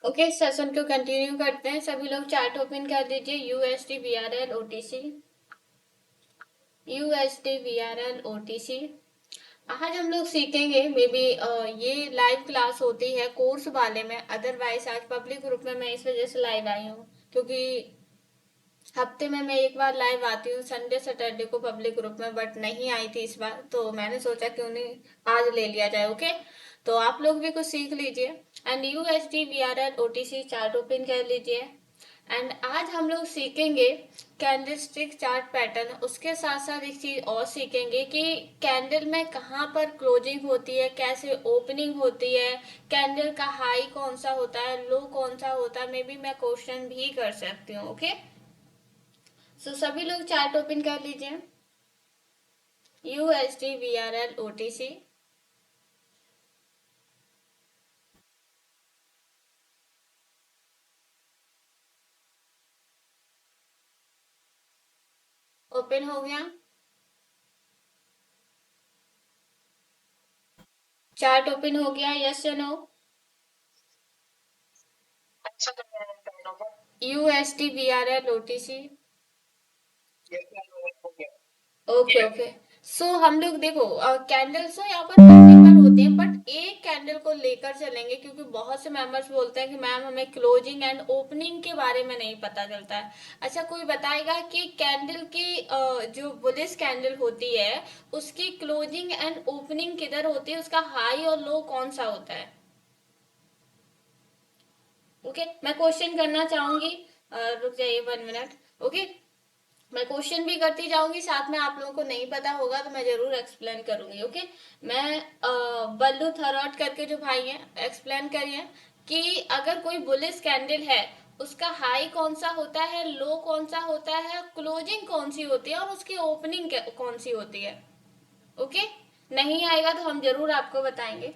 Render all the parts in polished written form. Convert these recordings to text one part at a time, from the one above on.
Okay, session को continue करते हैं। सभी लोग चार्ट ओपन कर दीजिए। USD VRL OTC, USD VRL OTC. आज हम लोग सीखेंगे मे बी ये लाइव क्लास होती है कोर्स वाले में, अदरवाइज आज पब्लिक ग्रुप में मैं इस वजह से लाइव आई हूँ क्योंकि हफ्ते में मैं एक बार लाइव आती हूँ, संडे सैटरडे को पब्लिक ग्रुप में, बट नहीं आई थी इस बार, तो मैंने सोचा क्यों नहीं आज ले लिया जाए। ओके, तो आप लोग भी कुछ सीख लीजिए। And USD VRL OTC chart open कर लीजिए। एंड आज हम लोग सीखेंगे कैंडलस्टिक चार्ट पैटर्न। उसके साथ साथ एक चीज और सीखेंगे कि कैंडल में कहाँ पर क्लोजिंग होती है, कैसे ओपनिंग होती है, कैंडल का हाई कौन सा होता है, लो कौन सा होता है। मे बी मैं क्वेश्चन भी कर सकती हूँ। ओके, सो सभी लोग चार्ट ओपन कर लीजिए। यूएसडी वीआरएल ओटीसी ओपन हो गया। चार्ट ओपन हो गया, यस या no? USD VRL OTC. Okay okay. So हम लोग देखो कैंडल्स तो यहाँ पर मल्टीपल होते हैं, बट एक कैंडल को लेकर चलेंगे क्योंकि बहुत से मेंबर्स बोलते हैं कि मैम हमें क्लोजिंग एंड ओपनिंग के बारे में नहीं पता चलता है। अच्छा, कोई बताएगा कि कैंडल की जो बुलिश कैंडल होती है उसकी क्लोजिंग एंड ओपनिंग किधर होती है, उसका हाई और लो कौन सा होता है? ओके, मैं क्वेश्चन करना चाहूंगी। रुक जाइए 1 मिनट। ओके, मैं क्वेश्चन भी करती जाऊंगी, साथ में आप लोगों को नहीं पता होगा तो मैं जरूर एक्सप्लेन करूंगी। ओके, मैं बल्लू थरॉट करके जो भाई हैं एक्सप्लेन करिए कि अगर कोई बुलिश कैंडल है उसका हाई कौन सा होता है, लो कौन सा होता है, क्लोजिंग कौन सी होती है और उसकी ओपनिंग कौन सी होती है। ओके, नहीं आएगा तो हम जरूर आपको बताएंगे।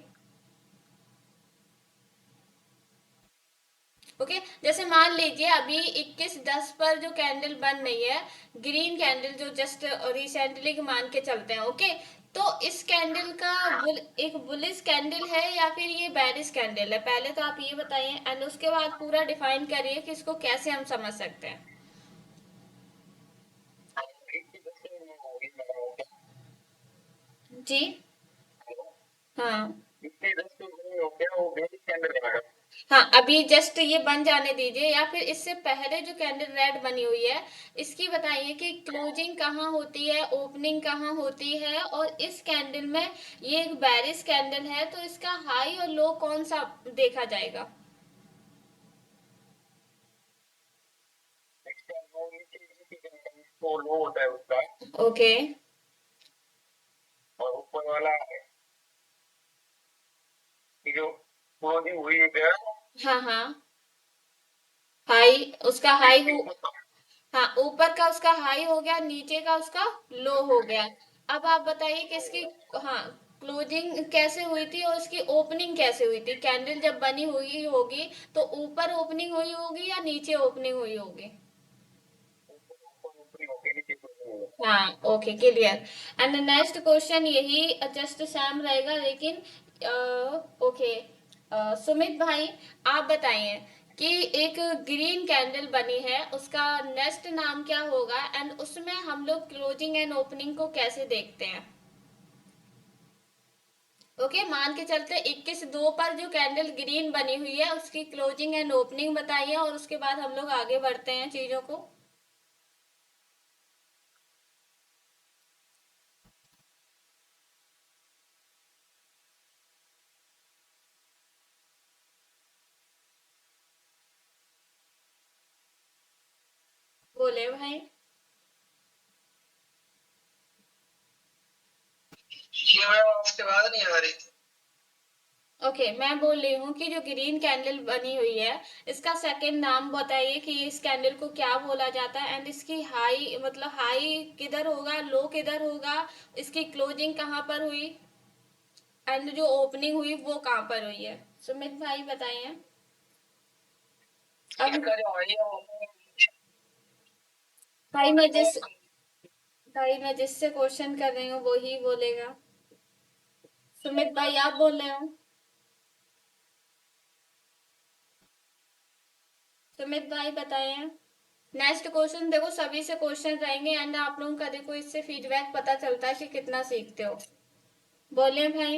ओके, जैसे मान लीजिए अभी 21:10 पर जो कैंडल बन रही है, ग्रीन कैंडल जो जस्ट रिसेंटली मान के चलते हैं। ओके, तो इस कैंडल का एक बुलिश कैंडल है या फिर ये बेरिश कैंडल है, पहले तो आप ये बताइए एंड उसके बाद पूरा डिफाइन करिए कि इसको कैसे हम समझ सकते हैं। जी हाँ। हाँ, अभी जस्ट ये बन जाने दीजिए, या फिर इससे पहले जो कैंडल रेड बनी हुई है इसकी बताइए कि क्लोजिंग कहाँ होती है, ओपनिंग कहाँ होती है, और इस कैंडल में ये एक बेरिश कैंडल है तो इसका हाई और लो कौन सा देखा जाएगा? ओके। हाँ हाँ। हाई, उसका हाई हो। हाँ, ऊपर का उसका हाई हो गया, नीचे का उसका लो हो गया। अब आप बताइए कि इसकी हाँ क्लोजिंग कैसे हुई थी और इसकी ओपनिंग कैसे हुई थी। कैंडल जब बनी हुई होगी तो ऊपर ओपनिंग हुई होगी या नीचे ओपनिंग हुई होगी? हाँ, okay, clear. And next question यही जस्ट सैम रहेगा, लेकिन ओके, सुमित भाई आप बताइए कि एक ग्रीन कैंडल बनी है उसका नेक्स्ट नाम क्या होगा एंड उसमें हम लोग क्लोजिंग एंड ओपनिंग को कैसे देखते हैं? ओके, मान के चलते 21:02 पर जो कैंडल ग्रीन बनी हुई है उसकी क्लोजिंग एंड ओपनिंग बताइए और उसके बाद हम लोग आगे बढ़ते हैं चीजों को। बोले भाई। ये मैम आपकी बात नहीं आ रही थी। ओके, मैं बोल रही हूँ कि जो ग्रीन कैंडल बनी हुई है इसका सेकंड नाम बताइए कि इस कैंडल को क्या बोला जाता है एंड इसकी हाई मतलब हाई किधर होगा, लो किधर होगा, इसकी क्लोजिंग कहाँ पर हुई एंड जो ओपनिंग हुई वो कहाँ पर हुई है। सुमित भाई बताइए। अब भाई मैं जिस भाई मैं जिससे क्वेश्चन कर रही हूँ वो ही बोलेगा। सुमित भाई आप बोल रहे हो? सुमित भाई बताएं। नेक्स्ट क्वेश्चन देखो, सभी से क्वेश्चन रहेंगे एंड आप लोगों का देखो इससे फीडबैक पता चलता है कि कितना सीखते हो। बोलिए भाई।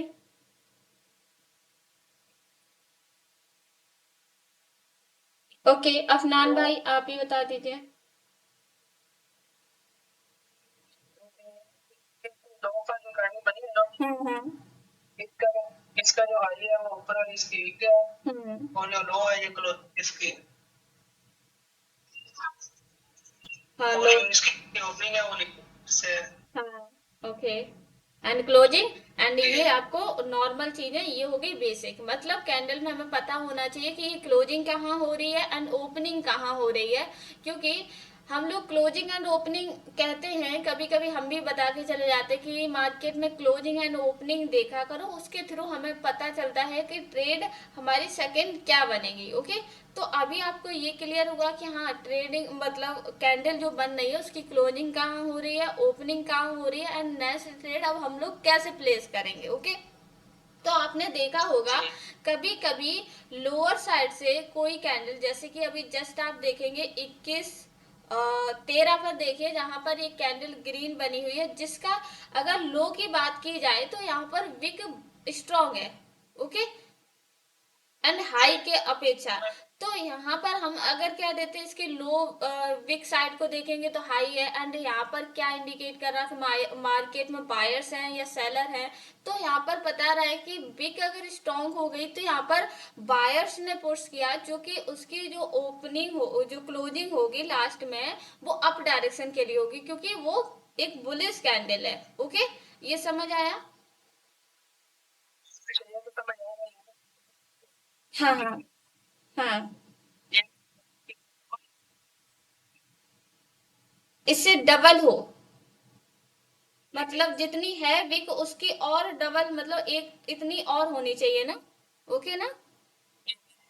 ओके अफनान तो भाई आप ही बता दीजिए। दो का जो कहानी बनी है ना, हम्म। इसका इसका जो हाई है वो ऊपर वाली इसकी वीक है, हम्म। और जो लो है ये क्लोज इसकी, हाँ और लो। जो इसकी ओपनिंग है वो से हाँ ओके एंड क्लोजिंग। एंड ठीक ये है। आपको नॉर्मल चीजें, ये हो गई बेसिक, मतलब कैंडल में हमें पता होना चाहिए कि ये क्लोजिंग कहाँ हो रही है एंड ओपनिंग कहाँ हो रही है। क्योंकि हम लोग क्लोजिंग एंड ओपनिंग कहते हैं, कभी कभी हम भी बता के चले जाते हैं कि मार्केट में क्लोजिंग एंड ओपनिंग देखा करो, उसके थ्रू हमें पता चलता है कि ट्रेड हमारी सेकंड क्या बनेगी। ओके तो अभी आपको ये क्लियर होगा कि हाँ ट्रेडिंग मतलब कैंडल जो बन रही है उसकी क्लोजिंग कहाँ हो रही है, ओपनिंग कहाँ हो रही है एंड नेक्स्ट ट्रेड अब हम लोग कैसे प्लेस करेंगे। ओके तो आपने देखा होगा जी कभी कभी लोअर साइड से कोई कैंडल, जैसे कि अभी जस्ट आप देखेंगे 21 13 पर देखिए जहां पर एक कैंडल ग्रीन बनी हुई है, जिसका अगर लो की बात की जाए तो यहाँ पर विक स्ट्रांग है। ओके एंड जी हाई के अपेक्षा। तो यहाँ पर हम अगर क्या देते हैं, इसके लो विक साइड को देखेंगे तो हाई है एंड यहाँ पर क्या इंडिकेट कर रहा है कि मार्केट में बायर्स हैं या सेलर हैं। तो यहाँ पर बता रहा है कि विक अगर स्ट्रांग हो गई तो यहाँ पर बायर्स ने पुश किया, जो कि उसकी जो ओपनिंग हो जो क्लोजिंग होगी लास्ट में वो अप डायरेक्शन के लिए होगी, क्योंकि वो एक बुलिश कैंडल है। ओके ये समझ आया। अच्छा, ये तो समझ आ रहा है। हाँ हाँ हाँ। ये इससे डबल हो, ठीक है। मतलब जितनी है विक उसकी और डबल, मतलब एक इतनी और होनी चाहिए ना। ओके ना।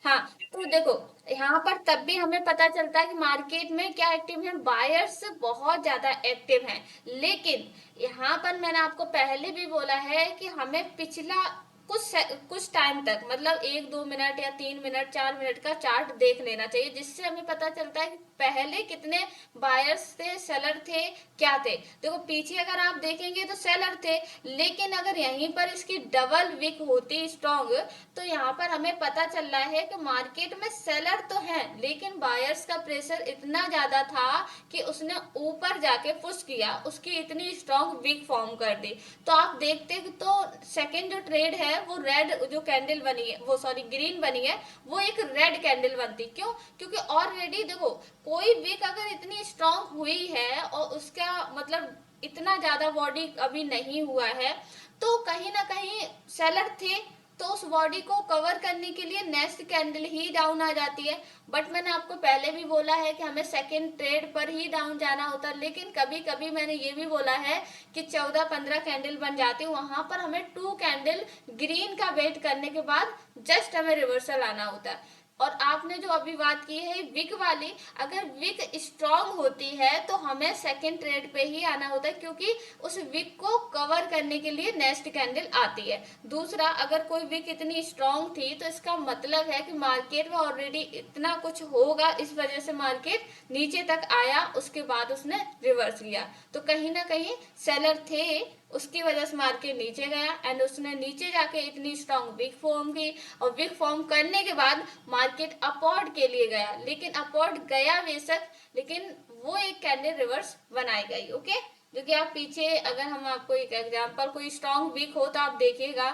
हाँ तो देखो यहाँ पर तब भी हमें पता चलता है कि मार्केट में क्या एक्टिव है, बायर्स बहुत ज्यादा एक्टिव हैं। लेकिन यहाँ पर मैंने आपको पहले भी बोला है कि हमें पिछला कुछ टाइम तक, मतलब 1 2 मिनट या 3 मिनट 4 मिनट का चार्ट देख लेना चाहिए, जिससे हमें पता चलता है कि पहले कितने बायर्स थे सेलर थे क्या थे। देखो पीछे अगर आप देखेंगे तो सेलर थे, लेकिन अगर यहीं पर इसकी डबल विक होती स्ट्रॉन्ग तो यहाँ पर हमें पता चल रहा है कि मार्केट में सेलर तो है लेकिन बायर्स का प्रेशर इतना ज्यादा था कि उसने ऊपर जाके पुश किया, उसकी इतनी स्ट्रॉन्ग विक फॉर्म कर दी। तो आप देखते तो सेकंड जो ट्रेड है वो रेड जो कैंडल बनी है, वो सॉरी ग्रीन बनी है, वो एक रेड कैंडल बनती। क्यों? क्योंकि ऑलरेडी देखो कोई विक अगर इतनी स्ट्रॉन्ग हुई है और उसका मतलब इतना ज्यादा बॉडी अभी नहीं हुआ है, तो कहीं ना कहीं सेलर थे, तो उस बॉडी को कवर करने के लिए नेक्स्ट कैंडल ही डाउन आ जाती है। बट मैंने आपको पहले भी बोला है कि हमें सेकंड ट्रेड पर ही डाउन जाना होता है, लेकिन कभी कभी मैंने ये भी बोला है कि 14 15 कैंडल बन जाती है, वहां पर हमें 2 कैंडल ग्रीन का वेट करने के बाद जस्ट हमें रिवर्सल आना होता है। और आपने जो अभी बात की है विक वाली, अगर विक स्ट्रांग होती है तो हमें सेकंड ट्रेड पे ही आना होता है, क्योंकि उस विक को कवर करने के लिए नेक्स्ट कैंडल आती है। दूसरा, अगर कोई विक इतनी स्ट्रांग थी तो इसका मतलब है कि मार्केट में ऑलरेडी इतना कुछ होगा, इस वजह से मार्केट नीचे तक आया, उसके बाद उसने रिवर्स लिया। तो कहीं ना कहीं सेलर थे, उसकी वजह से मार्केट नीचे गया एंड उसने नीचे जाके इतनी स्ट्रांग विक फॉर्म की, और विक फॉर्म करने के बाद मार्केट अपवर्ड के लिए गया, लेकिन अपवर्ड गया बेशक, लेकिन वो एक कैंडल रिवर्स बनाई गई। ओके जो कि आप पीछे, अगर हम आपको एक एग्जांपल, कोई स्ट्रांग वीक हो तो आप देखिएगा,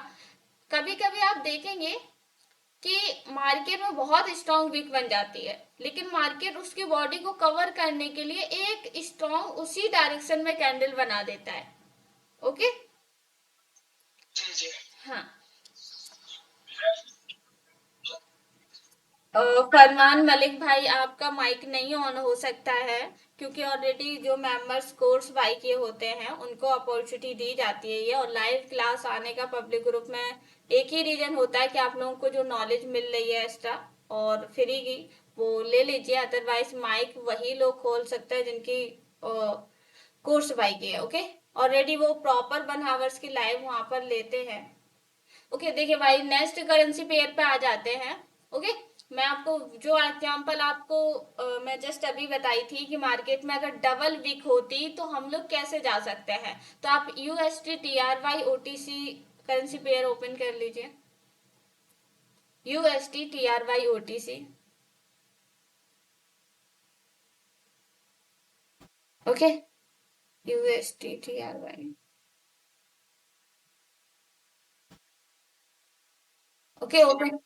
कभी कभी आप देखेंगे कि मार्केट में बहुत स्ट्रांग वीक बन जाती है, लेकिन मार्केट उसकी बॉडी को कवर करने के लिए एक स्ट्रांग उसी डायरेक्शन में कैंडल बना देता है। ओके जी जी। हाँ। फरमान मलिक भाई आपका माइक नहीं ऑन हो सकता है, क्योंकि ऑलरेडी जो मेंबर्स कोर्स बाई किए होते हैं उनको अपॉर्चुनिटी दी जाती है ये, और लाइव क्लास आने का पब्लिक ग्रुप में एक ही रीजन होता है कि आप लोगों को जो नॉलेज मिल रही है एक्स्ट्रा और फ्री की, वो ले लीजिए, अदरवाइज माइक वही लोग खोल सकते हैं जिनकी कोर्स बाई की है। ओके ऑलरेडी वो प्रॉपर 1 आवर्स की लाइव वहां पर लेते हैं। ओके देखिए भाई नेक्स्ट करेंसी पेयर पे आ जाते हैं। ओके मैं आपको जो एग्जांपल आपको मैं जस्ट अभी बताई थी कि मार्केट में अगर डबल वीक होती तो हम लोग कैसे जा सकते हैं। तो आप UST TRY OTC currency pair open कर लीजिए। UST TRY OTC. Okay, UST TRY. Okay open.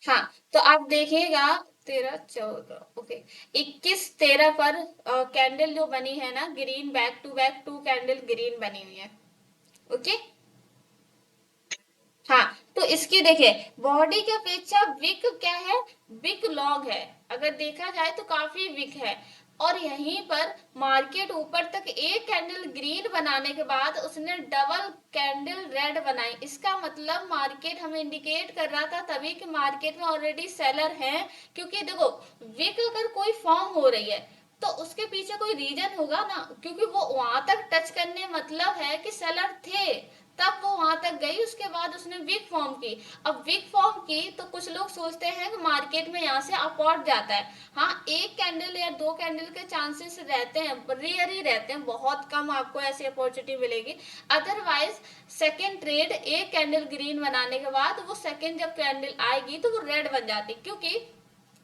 हाँ, तो आप देखिएगा 13 14, ओके, 21 13 पर कैंडल जो बनी है ना green, back two candle green बनी हुई है। ओके। हाँ, तो इसकी देखिए बॉडी की अपेक्षा विक क्या है, विक लॉन्ग है। अगर देखा जाए तो काफी विक है। और यहीं पर मार्केट ऊपर तक एक कैंडल ग्रीन बनाने के बाद उसने डबल कैंडल रेड बनाई। इसका मतलब मार्केट हमें इंडिकेट कर रहा था तभी कि मार्केट में ऑलरेडी सेलर हैं। क्योंकि देखो विक अगर कोई फॉर्म हो रही है तो उसके पीछे कोई रीजन होगा ना, क्योंकि वो वहां तक टच करने मतलब है कि सेलर थे, तब वो वहां तक गई, उसके बाद उसने वीक फॉर्म की। अब वीक फॉर्म की तो कुछ लोग सोचते हैं कि मार्केट में यहाँ से अपॉर्ड जाता है। हाँ, एक कैंडल या दो कैंडल के चांसेस रहते हैं, रेयर ही रहते हैं, बहुत कम आपको ऐसी अपॉर्चुनिटी मिलेगी। अदरवाइज सेकेंड ट्रेड एक कैंडल ग्रीन बनाने के बाद वो सेकेंड जब कैंडल आएगी तो वो रेड बन जाती, क्योंकि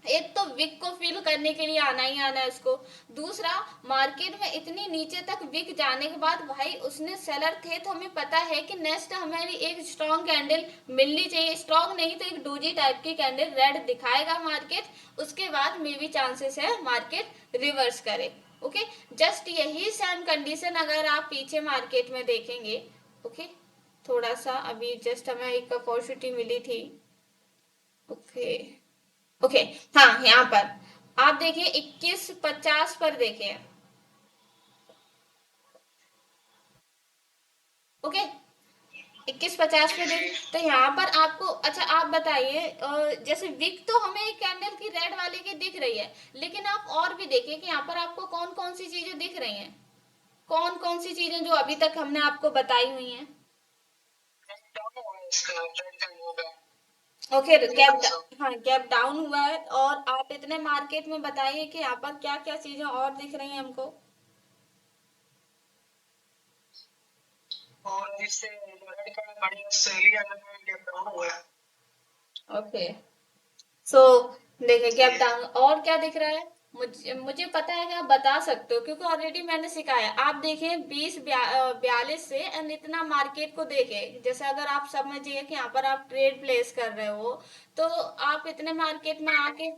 एक तो विक को फिल करने के लिए आना ही आना है उसको। दूसरा, मार्केट में इतनी नीचे तक विक जाने के बाद भाई उसने सेलर थे तो हमें पता है कि नेक्स्ट हमारी एक स्ट्रॉन्ग कैंडल मिलनी चाहिए। स्ट्रॉन्ग नहीं तो एक डोजी टाइप की कैंडल रेड दिखाएगा मार्केट, उसके बाद मे भी चांसेस है मार्केट रिवर्स करे। ओके, जस्ट यही सेम कंडीशन अगर आप पीछे मार्केट में देखेंगे। ओके, थोड़ा सा अभी जस्ट हमें एक अपॉर्चुनिटी मिली थी। ओके ओके, हाँ यहाँ पर आप देखिए 21 50 पर देखिए। ओके, 21 50 पे देखिए तो यहाँ पर आपको, अच्छा आप बताइए, जैसे विक तो हमें एक कैंडल की रेड वाले की दिख रही है, लेकिन आप और भी देखिए कि यहाँ पर आपको कौन कौन सी चीजें दिख रही हैं, कौन कौन सी चीजें जो अभी तक हमने आपको बताई हुई हैं। डाउन हुआ है इसका ट्रेड का होगा। ओके, देखो सब। हाँ गैप डाउन हुआ है। और आप इतने मार्केट में बताइए कि यहाँ पर क्या क्या चीजें और दिख रही हैं हमको। और इससे जो रेड का बढ़िया सेलिया में गैप डाउन हुआ है। ओके, सो देखिए जी। गैप डाउन, और क्या दिख रहा है। मुझे मुझे पता है कि आप बता सकते हो क्योंकि ऑलरेडी मैंने सिखाया। आप देखें 20 42 से एंड इतना मार्केट को देखे, जैसे अगर आप समझिए कि यहाँ पर आप ट्रेड प्लेस कर रहे हो तो आप इतने मार्केट में आके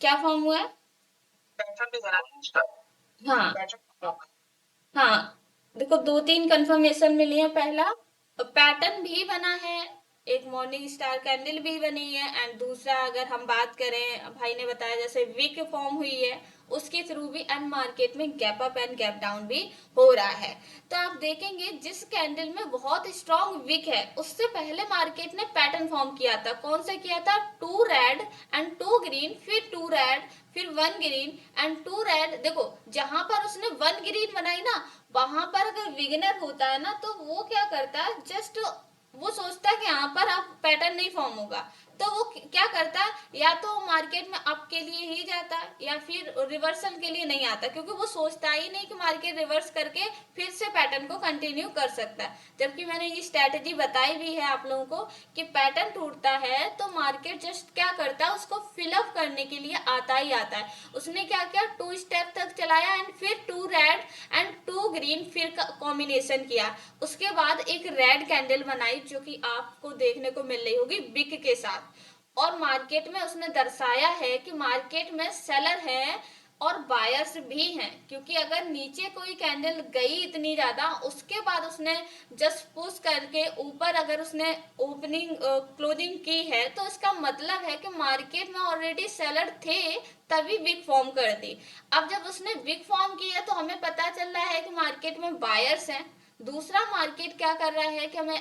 क्या फॉर्म हुआ है। पैटर्न भी बना है इसका। हाँ पैटर्न। हाँ, देखो दो तीन कंफर्मेशन मिली है। पहला, पैटर्न भी बना है, एक मॉर्निंग स्टार कैंडल भी बनी है, एंड दूसरा अगर हम बात करें भाई ने बताया जैसे विक फॉर्म हुई है उसके थ्रू भी एंड मार्केट में gap up and gap down भी हो रहा है। तो आप देखेंगे जिस कैंडल में बहुत स्ट्रॉन्ग विक है उससे पहले मार्केट ने पैटर्न फॉर्म किया था। कौन सा किया था, two red and two green, फिर टू रेड, फिर one green and two red. देखो जहां पर उसने वन ग्रीन बनाई ना, वहां पर अगर विगनर होता है ना तो वो क्या करता है, जस्ट वो सोचता है कि यहाँ पर अब पैटर्न नहीं फॉर्म होगा, तो वो क्या करता है, या तो मार्केट में अप के लिए ही जाता है या फिर रिवर्सल के लिए नहीं आता, क्योंकि वो सोचता ही नहीं कि मार्केट रिवर्स करके फिर से पैटर्न को कंटिन्यू कर सकता है। जबकि मैंने ये स्ट्रेटेजी बताई भी है आप लोगों को कि पैटर्न टूटता है तो मार्केट जस्ट क्या करता है, उसको फिलअप करने के लिए आता ही आता है। उसने क्या किया, टू स्टेप तक चलाया एंड फिर two red and two green फिर कॉम्बिनेशन किया। उसके बाद एक रेड कैंडल बनाई जो कि आपको देखने को मिल रही होगी बिग के साथ। और मार्केट में उसने दर्शाया है कि मार्केट में सेलर है और बायर्स भी हैं, क्योंकि अगर नीचे कोई कैंडल गई इतनी ज्यादा उसके बाद उसने जस्ट पुश करके ऊपर अगर उसने ओपनिंग क्लोजिंग की है तो इसका मतलब है कि मार्केट में ऑलरेडी सेलर थे तभी विक फॉर्म कर दी। अब जब उसने विक फॉर्म की है तो हमें पता चल रहा है कि मार्केट में बायर्स हैं। दूसरा, मार्केट क्या कर रहा है कि हमें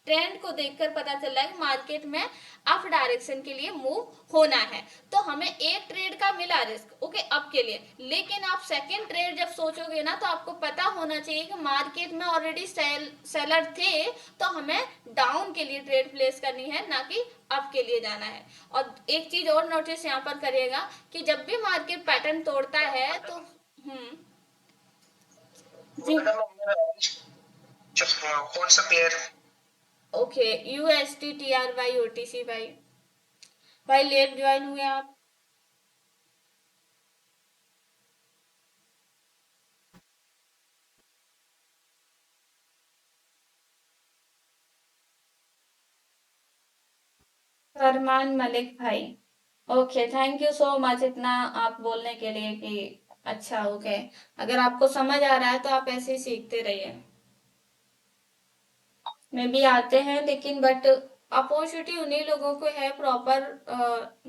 ट्रेंड को देखकर पता चल रहा है कि मार्केट में अप डायरेक्शन के लिए मूव होना है, तो हमें एक ट्रेड का मिला रिस्क, ओके, अप के लिए। लेकिन आप सेकंड ट्रेड जब सोचोगे ना, तो आपको पता होना चाहिए कि मार्केट में ऑलरेडी सेलर थे, तो हमें डाउन के लिए ट्रेड प्लेस करनी है, ना कि अप के लिए जाना है। और एक चीज और नोटिस यहाँ पर करिएगा कि जब भी मार्केट पैटर्न तोड़ता है तो तो जी, मैडम कौन सा pair? Okay, UST T R Y O T C. भाई भाई लेट ज्वाइन हुए आप? फरमान मलिक भाई, okay, thank you so much इतना आप बोलने के लिए कि अच्छा, ओके, अगर आपको समझ आ रहा है तो आप ऐसे ही सीखते रहिए। में भी आते हैं लेकिन बट अपॉर्चुनिटी उन्हीं लोगों को है प्रॉपर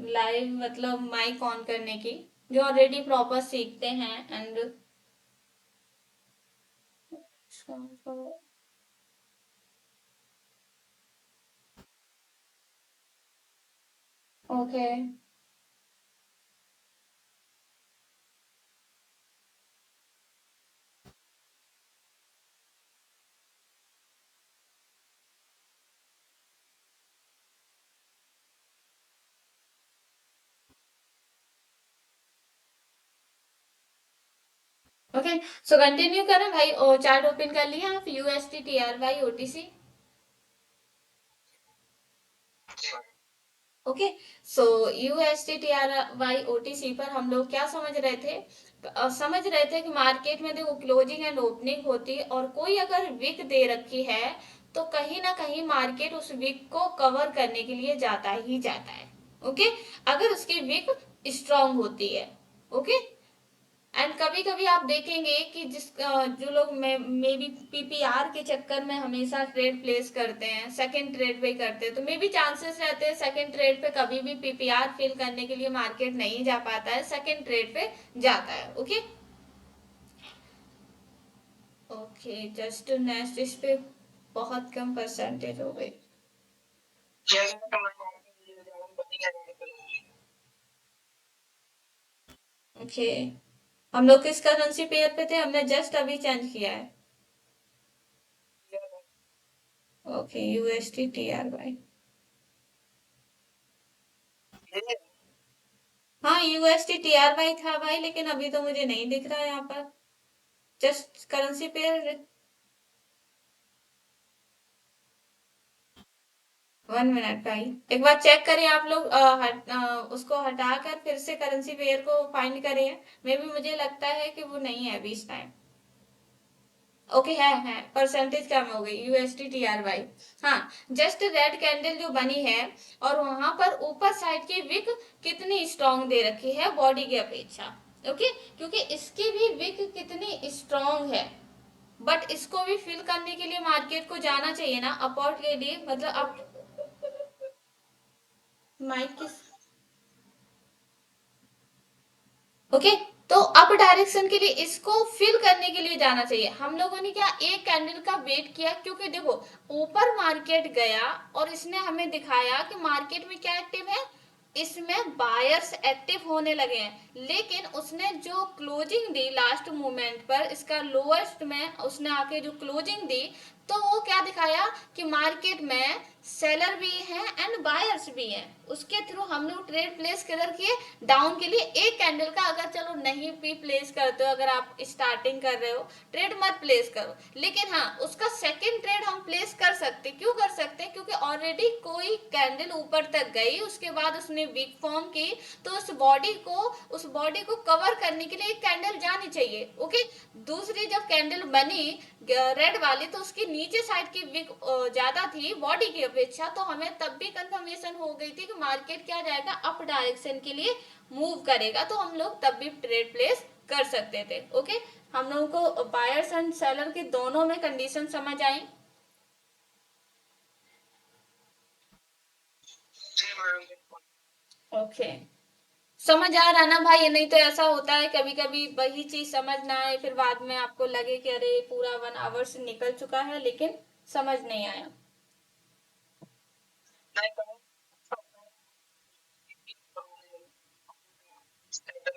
लाइव मतलब माइक ऑन करने की, जो ऑलरेडी प्रॉपर सीखते हैं and okay. Okay, so continue करें भाई, और चार्ट ओपन कर लिया आप, UST T R Y OTC. Okay, so UST T R Y OTC पर हम लोग क्या समझ रहे थे? समझ रहे थे कि मार्केट में देखो क्लोजिंग एंड ओपनिंग होती है, और कोई अगर विक दे रखी है तो कहीं ना कहीं मार्केट उस विक को कवर करने के लिए जाता ही जाता है। ओके, अगर उसकी विक स्ट्रांग होती है। ओके, एंड कभी कभी आप देखेंगे कि जो लोग मे बी पीपीआर के चक्कर में हमेशा ट्रेड प्लेस करते हैं, सेकंड ट्रेड पे करते हैं, तो मे बी चांसेस रहते हैं सेकंड ट्रेड पे कभी भी पीपीआर फिल करने के लिए मार्केट नहीं जा पाता है, सेकंड ट्रेड पे जाता है। ओके, ओके, जस्ट नेक्स्ट इस पे बहुत कम परसेंटेज हो गई। ओके, हम लोग किस करेंसी पेयर पे थे? हमने जस्ट अभी चेंज किया है। Okay, UST T R Y. हाँ, यूएसटी टी आर वाई था भाई, लेकिन अभी तो मुझे नहीं दिख रहा है यहाँ पर। Just currency pair. 1 मिनट भाई, एक बार चेक करें आप लोग, उसको हटाकर फिर से करेंसी पेयर को फाइंड करें। मे भी मुझे लगता है कि वो नहीं है अभी इस टाइम। ओके, है परसेंटेज कम हो गई, यूएसडी टी आर वाई। हाँ, जस्ट रेड कैंडल जो बनी है, और वहां पर ऊपर साइड की विक कितनी स्ट्रांग दे रखी है बॉडी की अपेक्षा। ओके, क्योंकि इसकी भी विक कितनी स्ट्रांग है, बट इसको भी फिल करने के लिए मार्केट को जाना चाहिए ना अपॉर्ट के लिए, मतलब अब माइक किस। ओके, तो अप डायरेक्शन के लिए इसको फिल करने के लिए जाना चाहिए। हम लोगों ने क्या एक कैंडल का वेट किया, क्योंकि देखो ऊपर मार्केट गया और इसने हमें दिखाया कि मार्केट में क्या एक्टिव है, इसमें बायर्स एक्टिव होने लगे हैं। लेकिन उसने जो क्लोजिंग दी लास्ट मोमेंट पर, इसका लोएस्ट में उसने आके जो क्लोजिंग दी, तो वो क्या दिखाया कि मार्केट में सेलर भी हैं एंड बायर्स भी हैं। उसके थ्रू हम लोग ट्रेड प्लेस किधर किए? डाउन के लिए। एक कैंडल का अगर चलो नहीं भी प्लेस करते हो, अगर आप स्टार्टिंग कर रहे हो, ट्रेड मत प्लेस करो, लेकिन हाँ उसका सेकंड ट्रेड हम प्लेस कर सकते। क्यों कर सकते हैं? क्योंकि ऑलरेडी कोई कैंडल ऊपर तक गई, उसके बाद उसने वीक फॉर्म की, तो उस बॉडी को कवर करने के लिए एक कैंडल जानी चाहिए। ओके, दूसरी जब कैंडल बनी रेड वाली, तो उसकी नीचे साइड की विक ज्यादा थी बॉडी की अपेक्षा, तो हमें तब भी कंफर्मेशन हो गई थी कि मार्केट क्या जाएगा, अप डायरेक्शन के लिए मूव करेगा, तो हम लोग तब भी ट्रेड प्लेस कर सकते थे। ओके, हम लोगों को बायर्स एंड सेलर के दोनों में कंडीशन समझ आई। ओके, समझ आ रहा ना भाई? नहीं तो ऐसा होता है कभी कभी वही चीज समझ ना आए, फिर बाद में आपको लगे कि अरे पूरा 1 आवर से निकल चुका है लेकिन समझ नहीं आया। नहीं करूँ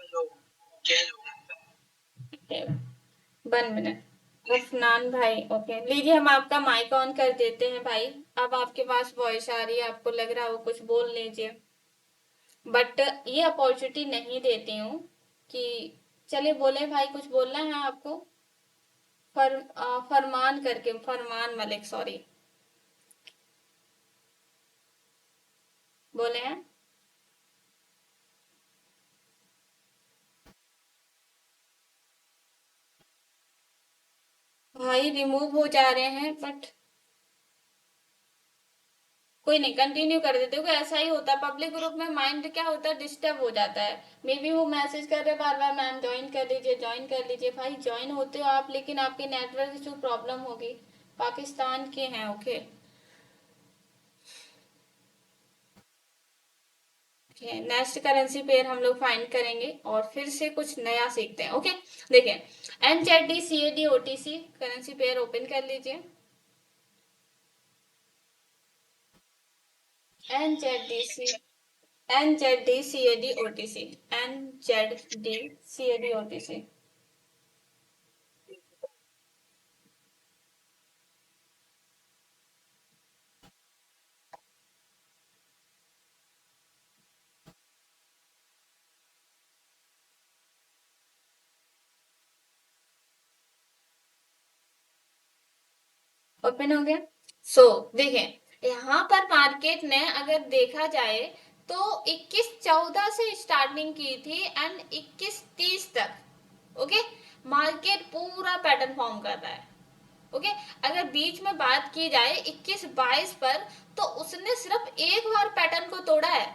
जो चेंज हो जाता है। 1 मिनट। अफनान भाई, ओके लीजिए, हम आपका माइक ऑन कर देते हैं भाई। अब आपके पास वॉइस आ रही है, आपको लग रहा है वो कुछ बोल लीजिए, बट ये अपॉर्चुनिटी नहीं देती हूँ कि चलिए बोले भाई, कुछ बोलना है आपको। फरमान करके, फरमान मलिक, सॉरी, बोले हैं भाई, रिमूव हो जा रहे हैं, बट कोई नहीं, कंटिन्यू कर देते हो। ऐसा ही होता है पब्लिक ग्रुप में, माइंड क्या होता है, डिस्टर्ब हो जाता है। मे बी वो मैसेज कर रहे बार बार, मैम ज्वाइन कर लीजिए, ज्वाइन कर लीजिए। भाई ज्वाइन होते हो आप, लेकिन आपकी नेटवर्क इशू प्रॉब्लम होगी। पाकिस्तान के हैं, ओके। नेक्स्ट करेंसी पेयर हम लोग फाइंड करेंगे और फिर से कुछ नया सीखते हैं, ओके। देखिए, NZD CAD OTC currency pair open कर लीजिए। NZDC NZD CAD OTC NZD CAD OTC। Open हो गया। देखिए, यहाँ पर मार्केट ने अगर देखा जाए तो 21-14 से स्टार्टिंग की थी एंड 21-30 तक, ओके। मार्केट पूरा पैटर्न फॉर्म कर रहा है, ओके। अगर बीच में बात की जाए 21-22 पर, तो उसने सिर्फ एक बार पैटर्न को तोड़ा है,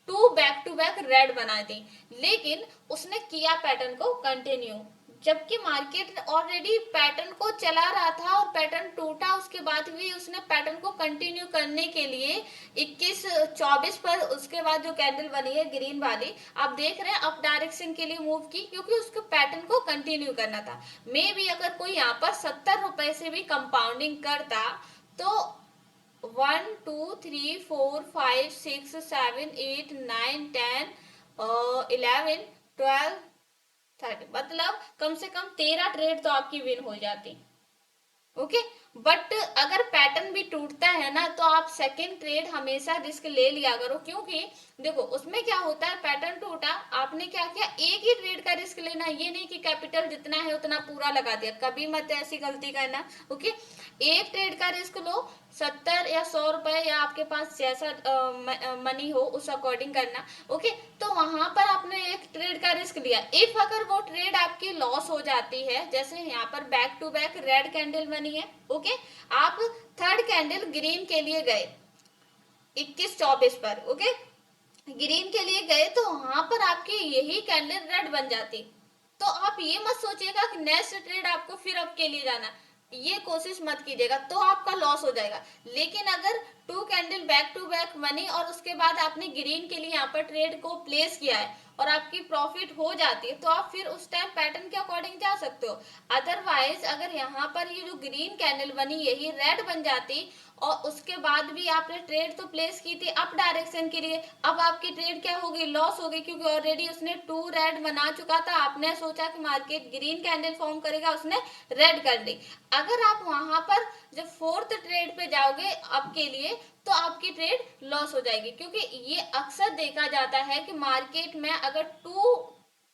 बैक टू बैक रेड बना दी, लेकिन उसने किया पैटर्न को कंटिन्यू। जबकि मार्केट ऑलरेडी पैटर्न को चला रहा था और पैटर्न टूटा, उसके बाद भी उसने पैटर्न को कंटिन्यू करने के लिए 21-24 पर उसके बाद जो कैंडल बनी है ग्रीन वाली, आप देख रहे हैं, अप डायरेक्शन के लिए मूव की, क्योंकि उसको पैटर्न को कंटिन्यू करना था। मे बी अगर कोई यहाँ पर 70 रुपए से भी कंपाउंडिंग करता, तो 1 2 3 4 5 6 7 8 9 10 11 12 13, मतलब कम से कम 13 ट्रेड तो आपकी विन हो जाती, ओके। बट अगर पैटर्न भी टूटता है ना, तो आप सेकेंड ट्रेड हमेशा रिस्क ले लिया करो, क्योंकि देखो उसमें क्या होता है, पैटर्न टूटा, आपने क्या किया, एक ही ट्रेड का रिस्क लेना, ये नहीं कि कैपिटल जितना है उतना पूरा लगा दिया, कभी मत ऐसी गलती करना, ओके। एक ट्रेड का रिस्क लो, 70 या 100 रुपए, या आपके पास जैसा मनी हो उस अकॉर्डिंग करना, ओके। तो वहां पर आपने एक ट्रेड का रिस्क लिया, इफ अगर वो ट्रेड आपकी लॉस हो जाती है, जैसे यहाँ पर back to back red candle बनी है, ओके। आप थर्ड कैंडल ग्रीन के लिए गए 21-24 पर, ओके, ग्रीन के लिए गए, तो वहां पर आपकी यही कैंडल रेड बन जाती, तो आप ये मत सोचिएगा कि नेक्स्ट ट्रेड आपको फिर अप के लिए जाना, ये कोशिश मत कीजिएगा, तो आपका लॉस हो जाएगा। लेकिन अगर two candle back to back बनी और उसके बाद आपने ग्रीन के लिए यहाँ पर ट्रेड को प्लेस किया है और आपकी प्रॉफिट हो जाती है, तो आप फिर उस टाइम पैटर्न के अकॉर्डिंग जा सकते हो। अदरवाइज अगर यहाँ पर ये जो ग्रीन कैंडल बनी यही रेड बन जाती, और उसके बाद भी आपने ट्रेड तो प्लेस की थी अप डायरेक्शन के लिए, अब आपकी ट्रेड क्या होगी, लॉस होगी, क्योंकि ऑलरेडी उसने टू रेड बना चुका था, आपने सोचा कि मार्केट ग्रीन कैंडल फॉर्म करेगा, उसने रेड कर दी। अगर आप वहां पर जब फोर्थ ट्रेड पे जाओगे अप के लिए, तो आपकी ट्रेड लॉस हो जाएगी, क्योंकि ये अक्सर देखा जाता है कि मार्केट में अगर टू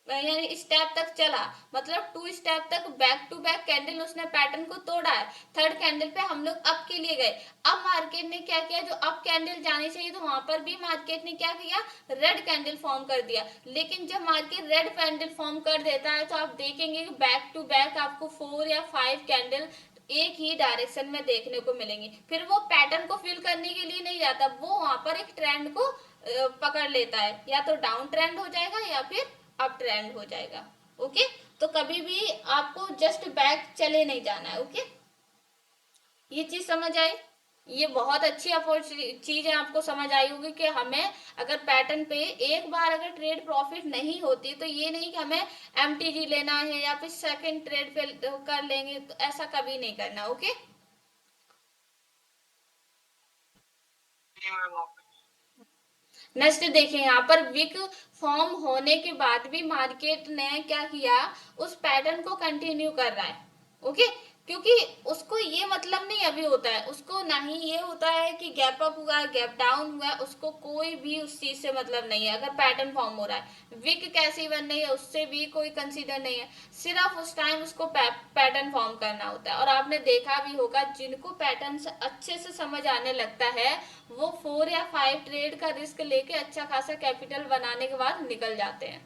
यानी स्टेप तक चला, मतलब 2 स्टेप तक बैक टू बैक कैंडल उसने पैटर्न को तोड़ा है, थर्ड कैंडल पे हम लोग अप के लिए गए, अब मार्केट ने क्या किया, जो अप कैंडल जानी चाहिए तो वहां पर भी मार्केट ने क्या किया, रेड कैंडल फॉर्म कर दिया। लेकिन जब मार्केट रेड कैंडल फॉर्म कर देता है, तो आप देखेंगे कि बैक टू बैक आपको 4 या 5 कैंडल एक ही डायरेक्शन में देखने को मिलेंगे, फिर वो पैटर्न को फिल करने के लिए नहीं जाता, वो वहां पर एक ट्रेंड को पकड़ लेता है, या तो डाउन ट्रेंड हो जाएगा या फिर अप ट्रेंड हो जाएगा, ओके। तो कभी भी आपको जस्ट बैक चले नहीं जाना है, ओके। ये चीज समझ आई, ये बहुत अच्छी चीज है, आपको समझ आई होगी कि हमें अगर पैटर्न पे एक बार अगर ट्रेड प्रॉफिट नहीं होती, तो ये नहीं कि हमें MTG लेना है या फिर सेकंड ट्रेड पे कर लेंगे, तो ऐसा कभी नहीं करना, ओके। जी मैम, नेक्स्ट देखें यहाँ पर वीक फॉर्म होने के बाद भी मार्केट ने क्या किया, उस पैटर्न को कंटिन्यू कर रहा है। ओके, क्योंकि उसको ये मतलब नहीं अभी होता है, उसको ना ही ये होता है कि गैप अप हुआ गैप डाउन हुआ, उसको कोई भी उस चीज से मतलब नहीं है। अगर पैटर्न फॉर्म हो रहा है, विक कैसी बन रही है उससे भी कोई कंसीडर नहीं है, सिर्फ उस टाइम उसको पैटर्न फॉर्म करना होता है। और आपने देखा भी होगा जिनको पैटर्न से अच्छे से समझ आने लगता है वो 4 या 5 ट्रेड का रिस्क लेके अच्छा खासा कैपिटल बनाने के बाद निकल जाते हैं।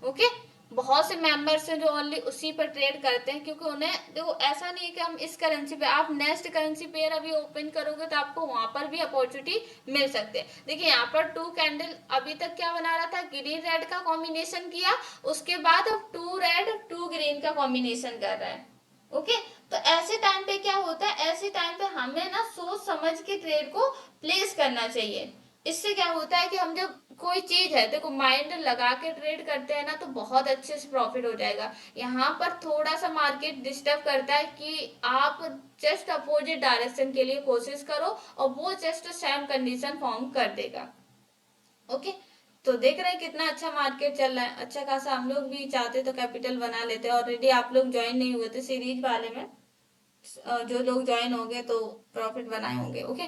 ओके, बहुत से मेंबर्स हैं जो ओनली उसी पर ट्रेड करते हैं, क्योंकि उन्हें देखो ऐसा नहीं है कि हम इस करेंसी पे, आप नेक्स्ट करेंसी पेयर अभी ओपन करोगे तो आपको वहां पर भी अपॉर्चुनिटी मिल सकते हैं। देखिए यहाँ पर 2 कैंडल अभी तक क्या बना रहा था, ग्रीन रेड का कॉम्बिनेशन किया, उसके बाद अब 2 रेड 2 ग्रीन का कॉम्बिनेशन कर रहा है। ओके, तो ऐसे टाइम पे क्या होता है, ऐसे टाइम पे हमें ना सोच समझ के ट्रेड को प्लेस करना चाहिए। इससे क्या होता है कि हम जब कोई चीज है देखो माइंड लगा के ट्रेड करते हैं ना तो बहुत अच्छे से प्रॉफिट हो जाएगा। यहाँ पर थोड़ा सा मार्केट डिस्टर्ब करता है कि आप जस्ट अपोजिट डायरेक्शन के लिए कोशिश करो और वो जस्ट सेम कंडीशन फॉर्म कर देगा। ओके, तो देख रहे हैं कितना अच्छा मार्केट चल रहा है, अच्छा खासा हम लोग भी चाहते तो कैपिटल बना लेते। ऑलरेडी आप लोग ज्वाइन नहीं हुए थे सीरीज वाले में, जो लोग ज्वाइन होंगे तो प्रॉफिट बनाए होंगे। Okay,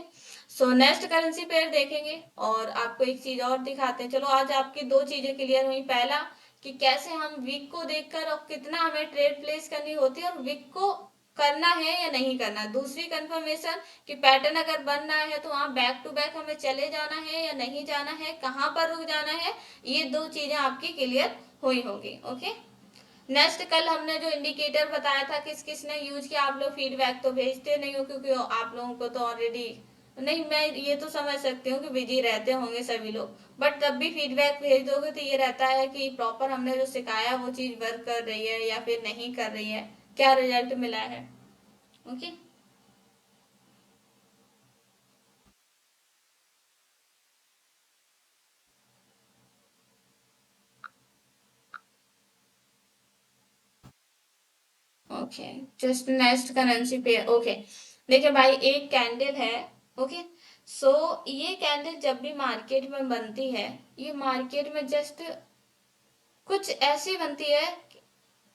so next currency pair देखेंगे और आपको एक चीज और दिखाते हैं। चलो आज आपकी 2 चीजें क्लियर हुई, पहला कि कैसे हम वीक को देखकर और कितना हमें ट्रेड प्लेस करनी होती है और वीक को करना है या नहीं करना। दूसरी कंफर्मेशन कि पैटर्न अगर बन रहा है तो वहां बैक टू बैक हमें चले जाना है या नहीं जाना है, कहां पर रुक जाना है, ये 2 चीजें आपकी क्लियर हुई होगी। ओके, नेक्स्ट कल हमने जो इंडिकेटर बताया था किस किस ने यूज किया, आप लोग फीडबैक तो भेजते नहीं हो क्योंकि आप लोगों को तो ऑलरेडी नहीं, मैं ये तो समझ सकती हूँ कि बिजी रहते होंगे सभी लोग, बट तब भी फीडबैक भेज दोगे तो ये रहता है कि प्रॉपर हमने जो सिखाया वो चीज वर्क कर रही है या फिर नहीं कर रही है, क्या रिजल्ट मिला है। Okay, okay, just next currency पे। ओके, देखिए भाई एक कैंडल है। ओके, सो ये कैंडल जब भी मार्केट में बनती है, ये मार्केट में जस्ट कुछ ऐसी बनती है।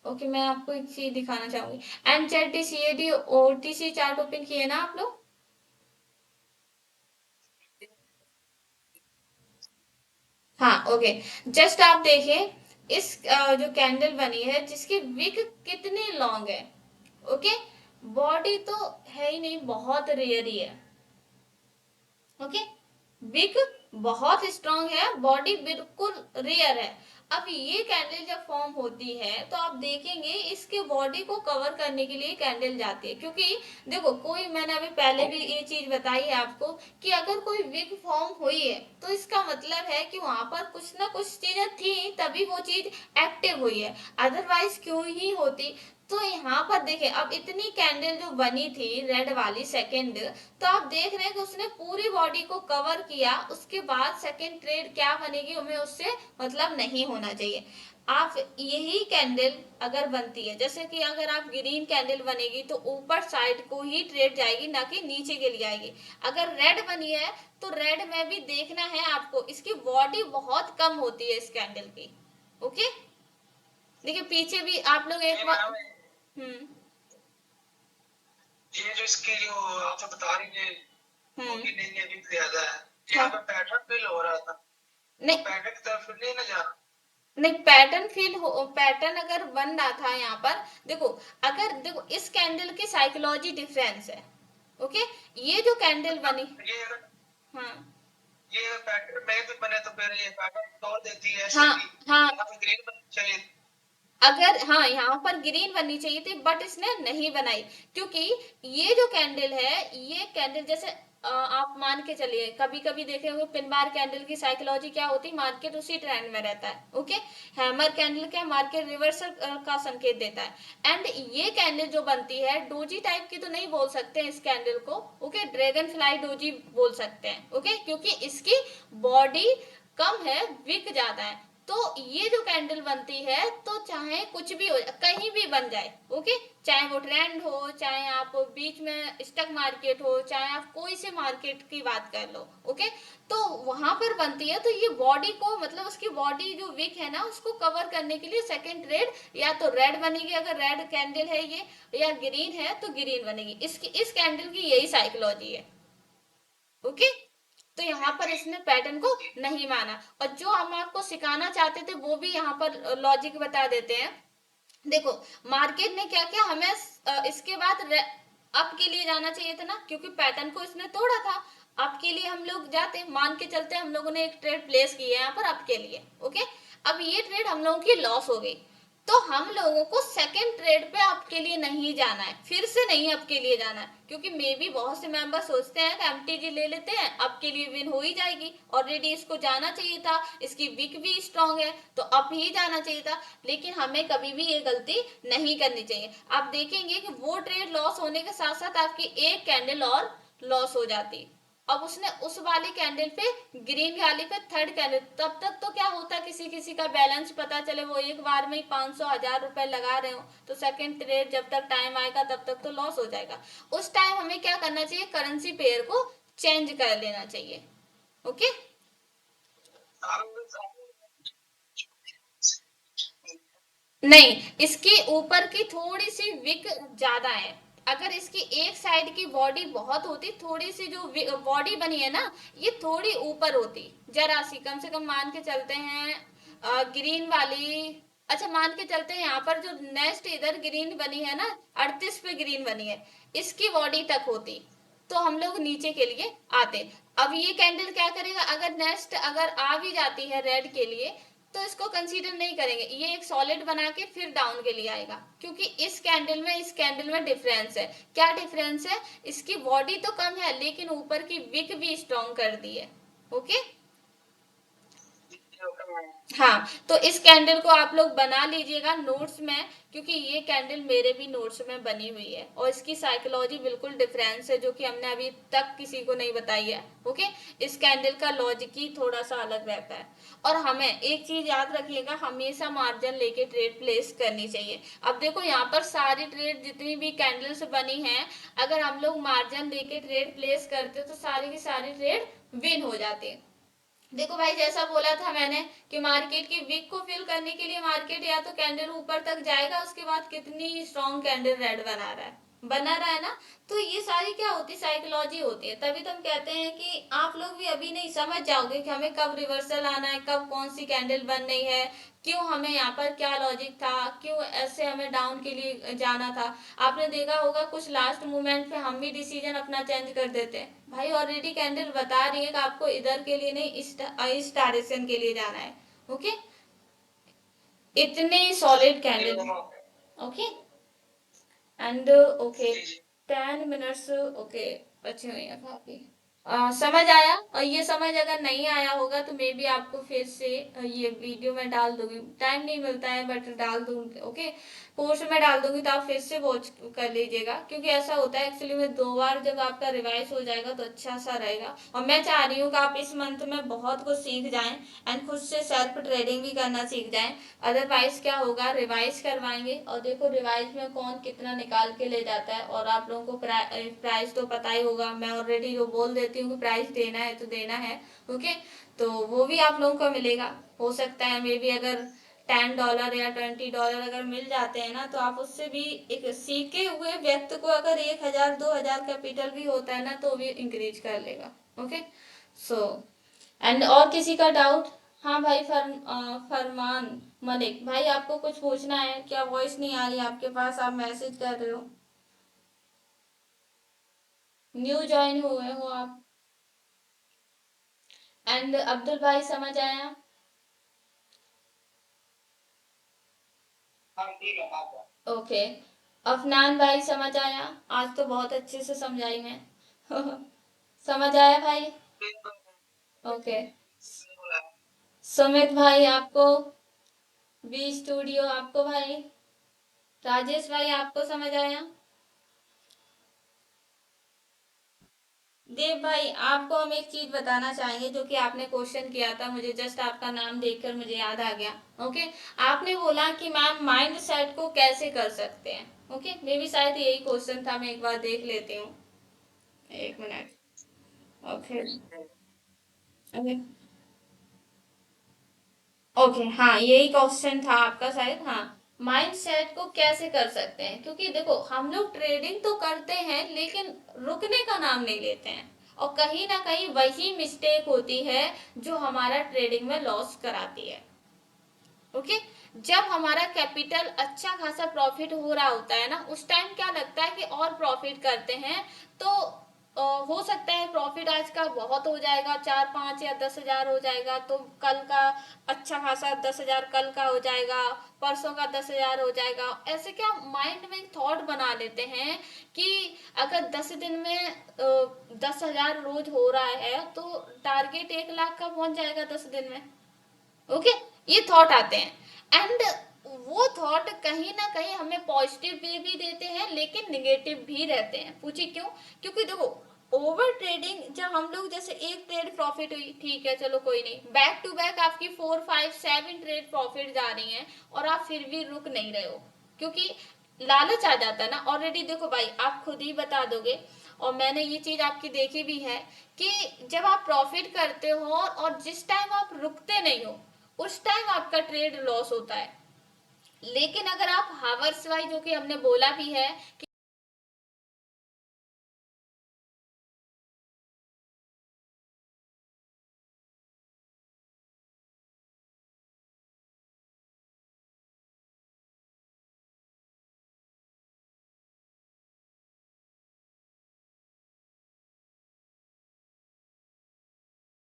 ओके, मैं आपको एक चीज दिखाना चाहूंगी। NZD CAD OTC chart open किए ना आप लोग? हाँ, ओके, जस्ट आप देखें इस जो कैंडल बनी है जिसकी विक कितनी लॉन्ग है। ओके, बॉडी तो है ही नहीं, बहुत रेयर ही है। ओके, बिग बहुत स्ट्रांग है, बॉडी बिल्कुल रेयर है। अब ये कैंडल जब फॉर्म होती है तो आप देखेंगे इसके बॉडी को कवर करने के लिए कैंडल जाती है, क्योंकि देखो कोई, मैंने अभी पहले भी ये चीज बताई है आपको कि अगर कोई विग फॉर्म हुई है तो इसका मतलब है कि वहां पर कुछ ना कुछ चीजें थी तभी वो चीज एक्टिव हुई है, अदरवाइज क्यों ही होती। तो यहाँ पर देखें अब इतनी कैंडल जो बनी थी रेड वाली सेकंड, तो आप देख रहे हैं कि उसने पूरी बॉडी को कवर किया, उसके बाद सेकंड ट्रेड क्या बनेगी हमें उससे मतलब नहीं होना चाहिए। आप यही कैंडल अगर बनती है, जैसे कि अगर आप ग्रीन कैंडल बनेगी तो ऊपर साइड को ही ट्रेड जाएगी ना कि नीचे के लिए आएगी। अगर रेड बनी है तो रेड में भी देखना है आपको, इसकी बॉडी बहुत कम होती है इस कैंडल की। ओके, देखिए पीछे भी आप लोग एक ये बार। मैम, हम्म। ये जो इसकी जो आप जो बता रही है होगी हम्म। नहीं अभी ज्यादा है, यहाँ हाँ, पे पैटर्न फिल हो रहा था, तो नहीं पैटर्न की तरफ नहीं ना जाना। नहीं, पैटर्न फील हो, पैटर्न अगर बन रहा था यहाँ पर, देखो अगर देखो इस कैंडल की साइकोलॉजी डिफरेंस है। ओके, ये जो कैंडल बनी। ये अगर हाँ ये पैटर्न नहीं भी बने तो फिर ये पैटर्न तोड़ देती है ऐसे हाँ भी, हाँ, यहाँ पे ग्रीन बननी चाहिए। अगर हाँ यहाँ पर ग्रीन बननी चाहिए थी बट इसने नहीं बनाई, क्योंकि ये जो कैंडल है, ये कैंडल जैसे आप मान के चलिए कभी कभी देखे होंगे पिन बार कैंडल की साइकोलॉजी क्या होती है, मार्केट उसी ट्रेंड में रहता है। ओके, हैमर कैंडल क्या, मार्केट रिवर्सल का संकेत देता है। एंड ये कैंडल जो बनती है डोजी टाइप की तो नहीं बोल सकते हैं इस कैंडल को, ओके, ड्रैगन फ्लाई डोजी बोल सकते हैं। ओके, क्योंकि इसकी बॉडी कम है, विक ज्यादा है। तो ये जो कैंडल बनती है, तो चाहे कुछ भी हो, कहीं भी बन जाए, ओके, चाहे वो ट्रेंड हो, चाहे आप बीच में स्टॉक मार्केट हो, चाहे आप कोई से मार्केट की बात कर लो, ओके, तो वहां पर बनती है, तो ये बॉडी को, मतलब उसकी बॉडी जो विक है ना, उसको कवर करने के लिए सेकंड ट्रेड या तो रेड बनेगी, अगर रेड कैंडल है ये, या ग्रीन है तो ग्रीन बनेगी। इसकी, इस कैंडल की यही साइकोलॉजी है, ओके। तो यहाँ पर इसने पैटर्न को नहीं माना, और जो हम आपको सिखाना चाहते थे वो भी यहाँ पर लॉजिक बता देते हैं। देखो, मार्केट ने क्या किया, हमें इसके बाद अप के लिए जाना चाहिए था ना, क्योंकि पैटर्न को इसने तोड़ा था। अप के लिए हम लोग जाते, मान के चलते हम लोगों ने एक ट्रेड प्लेस की है यहाँ पर अप के लिए, ओके। अब ये ट्रेड हम लोगों की लॉस हो गई, तो हम लोगों को सेकंड ट्रेड पे अप के लिए नहीं जाना है, फिर से नहीं अप के लिए जाना है, क्योंकि मे भी बहुत से मेंबर सोचते हैं कि एमटीजी ले लेते हैं, अप के लिए विन हो ही जाएगी, ऑलरेडी इसको जाना चाहिए था, इसकी विक भी स्ट्रांग है, तो अप ही जाना चाहिए था। लेकिन हमें कभी भी ये गलती नहीं करनी चाहिए। आप देखेंगे कि वो ट्रेड लॉस होने के साथ साथ आपकी एक कैंडल और लॉस हो जाती। अब उसने उस वाली कैंडल पे, ग्रीन वाली पे थर्ड कैंडल, तब तक तो क्या होता, किसी किसी का बैलेंस पता चले वो एक बार में ही 500 1000 रुपए लगा रहे हो, तो सेकंड ट्रेड जब तक टाइम आएगा तब तक तो लॉस हो जाएगा। उस टाइम हमें क्या करना चाहिए, करेंसी पेयर को चेंज कर लेना चाहिए, ओके। नहीं, इसकी ऊपर की थोड़ी सी विक ज्यादा है। अगर इसकी एक साइड की बॉडी बहुत होती, थोड़ी सी जो बॉडी बनी है ना, ये थोड़ी ऊपर होती, जरा सी, कम से कम मान के चलते हैं ग्रीन वाली, अच्छा मान के चलते हैं यहाँ पर जो नेक्स्ट इधर ग्रीन बनी है ना, 38 पे ग्रीन बनी है, इसकी बॉडी तक होती, तो हम लोग नीचे के लिए आते। अब ये कैंडल क्या करेगा, अगर नेक्स्ट अगर आ भी जाती है रेड के लिए, तो इसको कंसीडर नहीं करेंगे, ये एक सॉलिड बना के फिर डाउन के लिए आएगा, क्योंकि इस कैंडल में, इस कैंडल में डिफरेंस है। क्या डिफरेंस है, इसकी बॉडी तो कम है लेकिन ऊपर की विक भी स्ट्रॉन्ग कर दी है, ओके। हाँ, तो इस कैंडल को आप लोग बना लीजिएगा नोट्स में, क्योंकि ये कैंडल मेरे भी नोट्स में बनी हुई है, और इसकी साइकोलॉजी बिल्कुल डिफरेंस है, जो कि हमने अभी तक किसी को नहीं बताई है, ओके। इस कैंडल का लॉजिक ही थोड़ा सा अलग रहता है। और हमें एक चीज याद रखिएगा, हमेशा मार्जिन लेके ट्रेड प्लेस करनी चाहिए। अब देखो यहाँ पर सारी ट्रेड जितनी भी कैंडल्स बनी हैं, अगर हम लोग मार्जिन लेके ट्रेड प्लेस करते तो सारी की सारी ट्रेड विन हो जाती। देखो भाई, जैसा बोला था मैंने कि मार्केट की वीक को फिल करने के लिए मार्केट या तो कैंडल ऊपर तक जाएगा, उसके बाद कितनी स्ट्रॉन्ग कैंडल रेड बना रहा है ना। तो ये सारी क्या होती, साइकोलॉजी होती है। तभी तो हम कहते हैं कि आप लोग भी अभी नहीं समझ जाओगे कि हमें कब रिवर्सल आना है, कब कौन सी कैंडल बन रही है, क्यों हमें यहाँ पर क्या लॉजिक था, क्यों ऐसे हमें डाउन के लिए जाना था। आपने देखा होगा कुछ लास्ट मोमेंट पे हम भी डिसीजन अपना चेंज कर देते हैं। भाई ऑलरेडी कैंडल बता रही है कि आपको इधर के लिए नहीं, इस डायरेक्शन के लिए जाना है, ओके। इतने solid candle, okay. And okay, 10 minutes, okay, बचे हुए हैं काफी। समझ आया? और ये समझ अगर नहीं आया होगा तो मे बी आपको फिर से ये वीडियो में डाल दूंगी, टाइम नहीं मिलता है बट डाल दूंगी, ओके। कोर्स में डाल दूंगी तो आप फिर से वॉच कर लीजिएगा, क्योंकि ऐसा होता है एक्चुअली में 2 बार जब आपका रिवाइज हो जाएगा तो अच्छा सा रहेगा। और मैं चाह रही हूँ कि आप इस मंथ में बहुत कुछ सीख जाएं, एंड खुद से सेल्फ ट्रेडिंग भी करना सीख जाएं। अदरवाइज क्या होगा, रिवाइज करवाएंगे और देखो रिवाइज में कौन कितना निकाल के ले जाता है, और आप लोगों को प्राइस तो पता ही होगा, मैं ऑलरेडी जो बोल देती हूँ कि प्राइस देना है तो देना है, ओके। तो वो भी आप लोगों को मिलेगा। हो सकता है मे बी अगर $10 या $20 अगर मिल जाते हैं ना, तो आप उससे भी एक सीखे हुए व्यक्ति को अगर 1000 2000 कैपिटल भी होता है ना, तो भी इंक्रीज कर लेगा, ओके। सो एंड और किसी का डाउट? हाँ भाई, फरमान मलिक भाई, आपको कुछ पूछना है क्या? वॉइस नहीं आ रही आपके पास, आप मैसेज कर रहे हो, न्यू ज्वाइन हुए हो आप। एंड अब्दुल भाई समझ आया? ओके। अफनान भाई समझ आया? आज तो बहुत अच्छे से समझाई मैं। समझ आया भाई? ओके। सुमित भाई आपको, बी स्टूडियो आपको भाई, राजेश भाई आपको समझ आया? देव भाई, आपको हम एक चीज बताना चाहेंगे जो कि आपने क्वेश्चन किया था मुझे, जस्ट आपका नाम देखकर मुझे याद आ गया। ओके, आपने बोला कि मैम माइंड सेट को कैसे कर सकते हैं। ओके, मे बी शायद यही क्वेश्चन था, मैं एक बार देख लेती हूँ, एक मिनट। ओके ओके ओके, हाँ यही क्वेश्चन था आपका शायद। हाँ, माइंड सेट को कैसे कर सकते हैं, क्योंकि देखो हम लोग ट्रेडिंग तो करते हैं लेकिन रुकने का नाम नहीं लेते हैं, और कहीं ना कहीं वही मिस्टेक होती है जो हमारा ट्रेडिंग में लॉस कराती है। ओके, जब हमारा कैपिटल अच्छा खासा प्रॉफिट हो रहा होता है ना, उस टाइम क्या लगता है कि और प्रॉफिट करते हैं, तो हो सकता है प्रॉफिट आज का बहुत हो जाएगा, 4 5 या 10 हजार हो जाएगा, तो कल का अच्छा खासा 10 हजार कल का हो जाएगा, परसों का 10 हजार हो जाएगा। ऐसे क्या माइंड में थॉट बना लेते हैं कि अगर 10 दिन में 10 हजार रोज हो रहा है तो टारगेट 1 लाख का पहुंच जाएगा 10 दिन में। ओके, ये थॉट आते हैं, एंड वो थॉट कहीं ना कहीं हमें पॉजिटिव वे भी देते हैं लेकिन निगेटिव भी रहते हैं। पूछिए क्यों? क्योंकि देखो, ओवर ट्रेडिंग, जब हम लोग जैसे एक ट्रेड प्रॉफिट हुई, ठीक है चलो कोई नहीं, बैक टू बैक आपकी 4 5 7 ट्रेड प्रॉफिट जा रही हैं और आप फिर भी रुक नहीं रहे हो, क्योंकि लालच आ जाता है ना। ऑलरेडी देखो भाई, आप खुद ही बता दोगे, और मैंने ये चीज आपकी देखी भी है, कि जब आप प्रॉफिट करते हो और जिस टाइम आप रुकते नहीं हो, उस टाइम आपका ट्रेड लॉस होता है। लेकिन अगर आप हावर्स वाइज, जो कि हमने बोला भी है कि